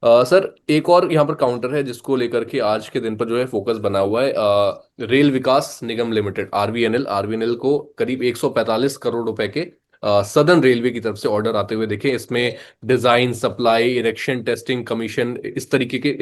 Sir एक और यहाँ पर काउंटर है जिसको लेकर के आज के दिन पर जो है फोकस बना हुआ है। रेल विकास निगम लिमिटेड आरवीएनएल को करीब 145 करोड़ रुपए के सदर्न रेलवे की तरफ से ऑर्डर आते हुए देखे। इसमें design, supply, erection, testing, commission, इस तरीके के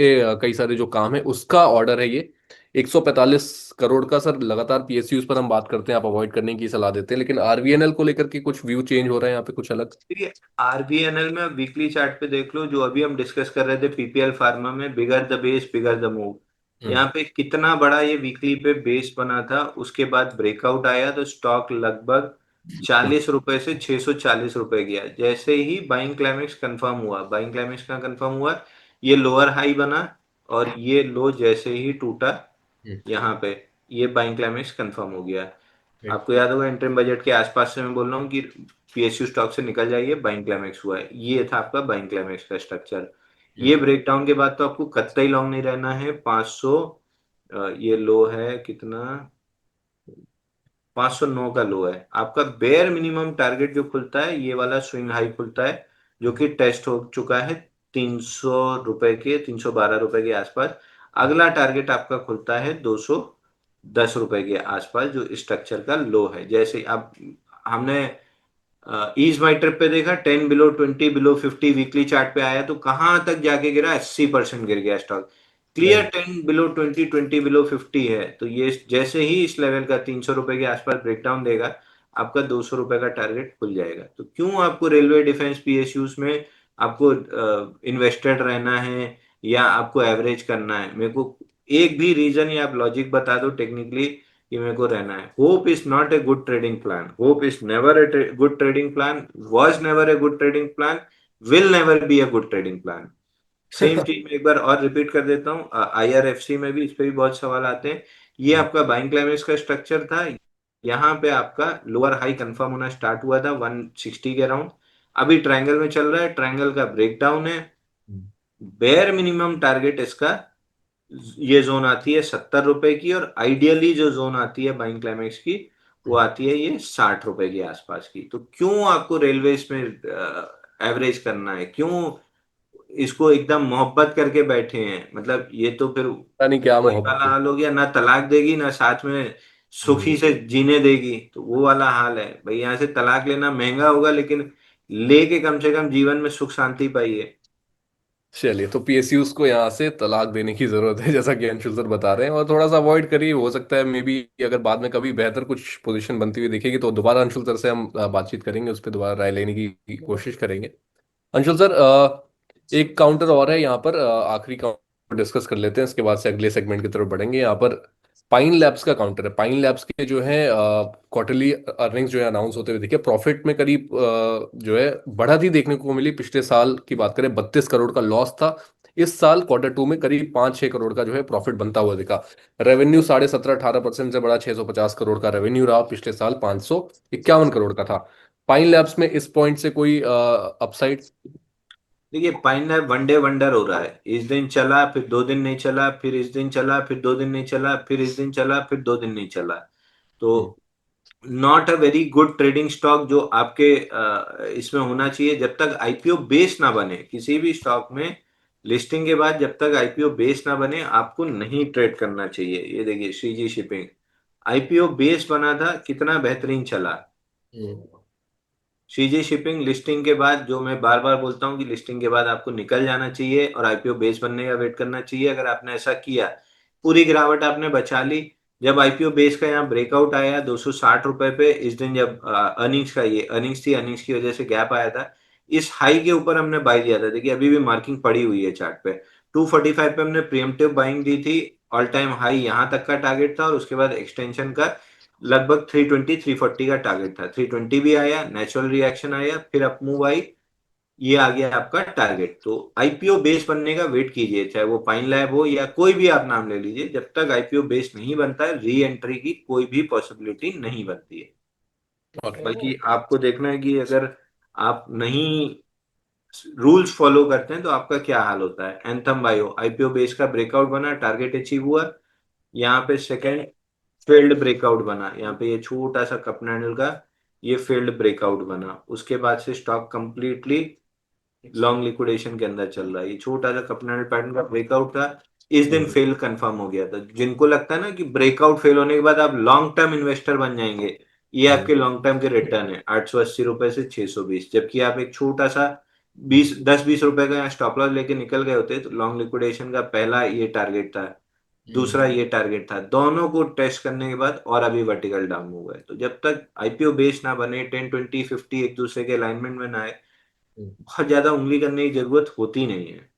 कई सारे जो काम है उसका ऑर्डर है ये। 145 करोड़ का। सर लगातार पीएसयूज पर हम बात करते हैं, आप अवॉइड करने की सलाह देते हैं, लेकिन आरवीएनएल को लेकर के कुछ व्यू चेंज हो रहे हैं यहाँ पे कुछ अलग। देखिए, आरबीएनएल में वीकली चार्ट पे देख लो, जो अभी हम डिस्कस कर रहे थे पीपीएल फार्मा में, bigger the base bigger the move. Hmm. यहाँ पे कितना बड़ा ये वीकली पे बेस बना था, उसके बाद ब्रेकआउट आया तो स्टॉक लगभग 40 रुपए से 640 रुपए गया। जैसे ही बाइंग क्लाइमेक्स कंफर्म हुआ, बाइंग क्लाइमेक्स का कंफर्म हुआ, ये लोअर हाई बना और ये लो जैसे ही टूटा हम्म। यहाँ पे, ये बाइंग क्लाइमेक्स कंफर्म हो गया। हम्म। आपको याद होगा इंटरम बजट के आसपास से मैं बोल रहा हूँ कि पीएसयू स्टॉक से निकल जाइए, बाइंग क्लाइमेक्स हुआ है। ये था आपका बाइंग क्लाइमेक्स का स्ट्रक्चर। ये हम्म। ब्रेकडाउन के बाद तो आपको कतई लॉन्ग नहीं रहना है। 500, ये लो है कितना, 509 का लो है आपका। बेयर मिनिमम टारगेट जो खुलता है, ये वाला स्विंग हाई खुलता है, जो कि टेस्ट हो चुका है 300 रुपए के, 312 रुपए के आसपास। अगला टारगेट आपका खुलता है 210 रुपए के आसपास, जो स्ट्रक्चर का लो है। जैसे अब हमने ईज माई ट्रिप पे देखा, 10 बिलो 20 बिलो 50 वीकली चार्ट पे आया तो कहां तक जाके गिरा, 80% गिर गया stock. Clear right. 10 below 20 20 below 50 है, तो ये जैसे ही इस लेवल का 300 रुपए के आसपास ब्रेकडाउन देगा, आपका 200 रुपए का टारगेट खुल जाएगा। तो क्यों आपको रेलवे डिफेंस पीएसयूज में आपको इन्वेस्टेड रहना है या आपको एवरेज करना है? मेरे को एक भी रीजन या आप लॉजिक बता दो टेक्निकली कि मेरे को रहना है। Hope is not a good trading plan, hope is never a good trading plan, was never a good trading plan, will never be a good trading plan. Same चीज में एक बार और रिपीट कर देता हूँ, आईआरएफसी में भी इस पे भी बहुत सवाल आते हैं। ये आपका बाइंग क्लाइमेक्स का स्ट्रक्चर था। यहाँ पे आपका लोअर हाई कंफर्म होना स्टार्ट हुआ था 160 के अराउंड। अभी ट्रायंगल में चल रहा है, ट्रायंगल का ब्रेकडाउन है। बेयर मिनिमम टारगेट इसका, ये जोन आती है 70 रुपए की, और आइडियली जो जोन आती है बाइंग क्लाइमेक्स की, वो आती है ये 60 रुपए के आसपास की। तो क्यों आपको रेलवेज में एवरेज करना है? क्यों इसको एकदम मोहब्बत करके बैठे हैं? मतलब ये तो फिर पता नहीं क्या वही मोहब्बत वाला है। हाल हो गया, ना तलाक देगी ना साथ में सुखी हम्म। से जीने देगी, तो वो वाला हाल है भाई। यहाँ से तलाक लेना महंगा होगा, लेकिन लेके कम से कम जीवन में सुख शांति पाइए। चलिए, तो पीएसयूज को यहाँ से तलाक देने की जरूरत है जैसा कि अंशुल सर बता रहे हैं, और थोड़ा सा अवॉइड करिए। हो सकता है मे बी अगर बाद में कभी बेहतर कुछ पोजीशन बनती हुई दिखेगी तो दोबारा अंशुल सर से हम बातचीत करेंगे, उस पर दोबारा राय लेने की कोशिश करेंगे। अंशुल सर, एक काउंटर और है यहाँ पर, आखिरी काउंटर डिस्कस कर लेते हैं, इसके बाद से अगले सेगमेंट की तरफ बढ़ेंगे। यहाँ पर पाइन लैब्स का काउंटर है। पाइन लैब्स के जो है क्वार्टरली अर्निंग्स जो है अनाउंस होते हुए देखिए, प्रॉफिट में करीब जो है बढ़त ही देखने को मिली। पिछले साल की बात करें 32 करोड़ का लॉस था, इस साल क्वार्टर 2 में करीब 5-6 करोड़ का जो है प्रॉफिट बनता हुआ दिखा। रेवेन्यू 17-18% से बड़ा 650 करोड़ का रेवेन्यू रहा, पिछले साल 551 करोड़ का था। पाइन लैब्स में इस पॉइंट से कोई अपसाइड? देखिए, पाइन लैब वनडे वंडर हो रहा है। इस दिन चला, फिर 2 दिन नहीं चला, फिर इस दिन चला, फिर 2 दिन नहीं चला, फिर इस दिन चला, फिर 2 दिन नहीं चला। तो not a very good trading stock जो आपके इसमें होना चाहिए। जब तक आईपीओ बेस ना बने किसी भी स्टॉक में, लिस्टिंग के बाद जब तक आईपीओ बेस ना बने, आपको नहीं ट्रेड करना चाहिए। ये देखिए श्रीजी शिपिंग, आईपीओ बेस बना था, कितना बेहतरीन चला। सीजी शिपिंग लिस्टिंग के बाद, जो मैं बार बार बोलता हूँ कि लिस्टिंग के बाद आपको निकल जाना चाहिए और आईपीओ बेस बनने का वेट करना चाहिए। अगर आपने ऐसा किया, पूरी गिरावट आपने बचा ली। जब आईपीओ बेस का यहाँ ब्रेकआउट आया 260 रुपए पे, इस दिन जब अर्निंग्स का, ये अर्निंग्स थी, अर्निंग्स की वजह से गैप आया था, इस हाई के ऊपर हमने बाई दिया था। देखिए अभी भी मार्किंग पड़ी हुई है चार्ट पे। 245 पे हमने प्रीएम्प्टिव बाइंग दी थी। ऑल टाइम हाई यहाँ तक का टारगेट था, और उसके बाद एक्सटेंशन का लगभग 320 340 का टारगेट था। 320 भी आया, नेचुरल रिएक्शन आया, फिर अप मूव आई, ये आ गया आपका टारगेट। तो आईपीओ बेस बनने का वेट कीजिए, चाहे वो पाइन लैब हो या कोई भी आप नाम ले लीजिए। जब तक आईपीओ बेस नहीं बनता है, री एंट्री की कोई भी पॉसिबिलिटी नहीं बनती है। और बल्कि आपको देखना है कि अगर आप नहीं रूल्स फॉलो करते हैं तो आपका क्या हाल होता है। एंथम बायो आईपीओ बेस का ब्रेकआउट बना, टारगेट अचीव हुआ। यहाँ पे सेकंड फेल्ड ब्रेकआउट बना, यहाँ पे ये छोटा सा कप नैंडल का ये फेल्ड ब्रेकआउट बना। उसके बाद से स्टॉक कंप्लीटली लॉन्ग लिक्विडेशन के अंदर चल रहा है। ये छोटा सा कपनल पैटर्न का ब्रेकआउट था, इस दिन हम्म। फेल कंफर्म हो गया था। जिनको लगता है ना कि ब्रेकआउट फेल होने के बाद आप लॉन्ग टर्म इन्वेस्टर बन जाएंगे, ये हम्म। आपके लॉन्ग टर्म के रिटर्न है 880 रुपए से 620, जबकि आप एक छोटा सा 20 10 20 रुपए का यहाँ स्टॉप लॉस लेके निकल गए होते तो लॉन्ग लिक्विडेशन का पहला ये टारगेट था, दूसरा हम्म। ये टारगेट था, दोनों को टेस्ट करने के बाद और अभी वर्टिकल डाउन हुआ है। तो जब तक आईपीओ बेस ना बने, 10 20 50 एक दूसरे के अलाइनमेंट में ना आए, हम्म। बहुत ज्यादा उंगली करने की जरूरत होती नहीं है।